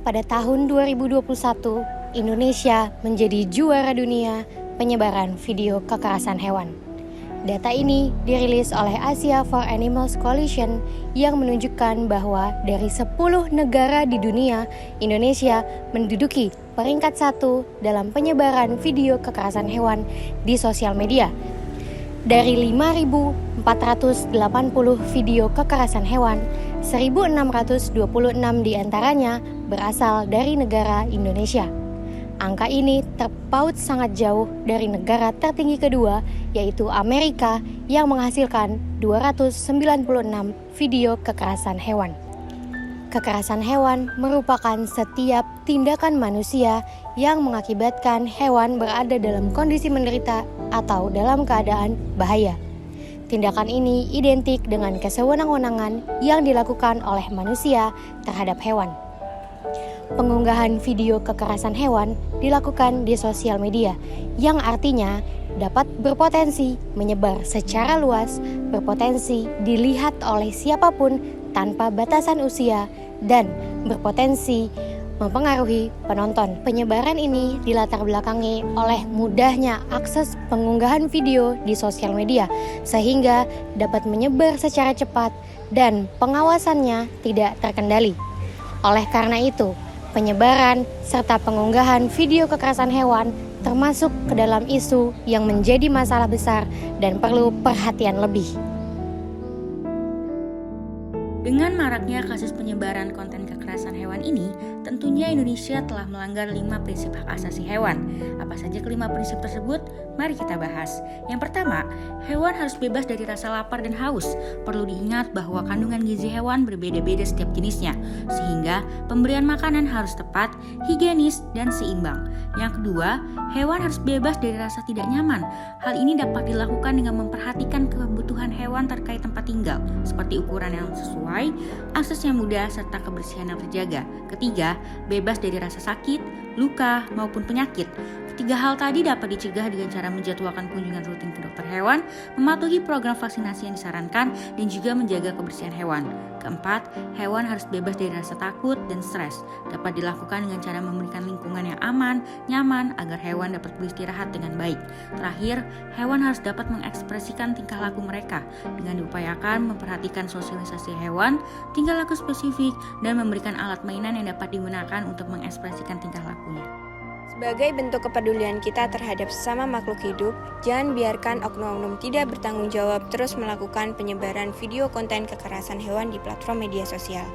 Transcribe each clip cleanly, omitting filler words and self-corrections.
pada tahun 2021, Indonesia menjadi juara dunia penyebaran video kekerasan hewan. Data ini dirilis oleh Asia for Animals Coalition yang menunjukkan bahwa dari 10 negara di dunia, Indonesia menduduki peringkat 1 dalam penyebaran video kekerasan hewan di sosial media. Dari 5.480 video kekerasan hewan, 1.626 diantaranya berasal dari negara Indonesia. Angka ini terpaut sangat jauh dari negara tertinggi kedua, yaitu Amerika yang menghasilkan 296 video kekerasan hewan. Kekerasan hewan merupakan setiap tindakan manusia yang mengakibatkan hewan berada dalam kondisi menderita atau dalam keadaan bahaya. Tindakan ini identik dengan kesewenang-wenangan yang dilakukan oleh manusia terhadap hewan. Pengunggahan video kekerasan hewan dilakukan di sosial media, yang artinya dapat berpotensi menyebar secara luas, berpotensi dilihat oleh siapapun tanpa batasan usia, dan berpotensi mempengaruhi penonton. Penyebaran ini dilatar belakangi oleh mudahnya akses pengunggahan video di sosial media, sehingga dapat menyebar secara cepat dan pengawasannya tidak terkendali. Oleh karena itu, penyebaran serta pengunggahan video kekerasan hewan termasuk ke dalam isu yang menjadi masalah besar dan perlu perhatian lebih. Dengan maraknya kasus penyebaran konten kekerasan hewan ini, tentunya Indonesia telah melanggar 5 prinsip hak asasi hewan. Apa saja kelima prinsip tersebut? Mari kita bahas. Yang pertama, hewan harus bebas dari rasa lapar dan haus. Perlu diingat bahwa kandungan gizi hewan berbeda-beda setiap jenisnya, sehingga pemberian makanan harus tepat, higienis, dan seimbang. Yang kedua, hewan harus bebas dari rasa tidak nyaman. Hal ini dapat dilakukan dengan memperhatikan kebutuhan hewan terkait tempat tinggal, seperti ukuran yang sesuai, akses yang mudah, serta kebersihan yang terjaga. Ketiga, bebas dari rasa sakit, luka, maupun penyakit. Ketiga hal tadi dapat dicegah dengan cara menjadwalkan kunjungan rutin ke dokter hewan, mematuhi program vaksinasi yang disarankan, dan juga menjaga kebersihan hewan. Keempat, hewan harus bebas dari rasa takut dan stres. Dapat dilakukan dengan cara memberikan lingkungan yang aman, nyaman, agar hewan dapat beristirahat dengan baik. Terakhir, hewan harus dapat mengekspresikan tingkah laku mereka dengan diupayakan memperhatikan sosialisasi hewan, tingkah laku spesifik, dan memberikan alat mainan yang dapat digunakan untuk mengekspresikan tingkah lakunya. Sebagai bentuk kepedulian kita terhadap sesama makhluk hidup, jangan biarkan oknum-oknum tidak bertanggung jawab terus melakukan penyebaran video konten kekerasan hewan di platform media sosial.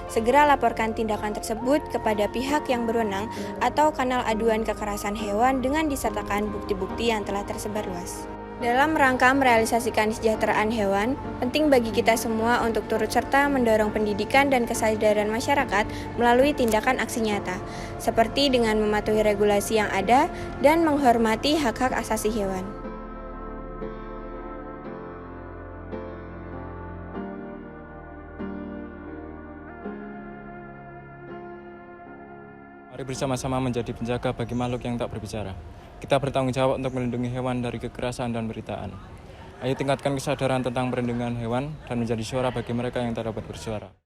Segera laporkan tindakan tersebut kepada pihak yang berwenang atau kanal aduan kekerasan hewan dengan disertakan bukti-bukti yang telah tersebar luas. Dalam rangka merealisasikan kesejahteraan hewan, penting bagi kita semua untuk turut serta mendorong pendidikan dan kesadaran masyarakat melalui tindakan aksi nyata, seperti dengan mematuhi regulasi yang ada dan menghormati hak-hak asasi hewan. Mari bersama-sama menjadi penjaga bagi makhluk yang tak berbicara. Kita bertanggung jawab untuk melindungi hewan dari kekerasan dan penderitaan. Ayo tingkatkan kesadaran tentang perlindungan hewan dan menjadi suara bagi mereka yang tak dapat bersuara.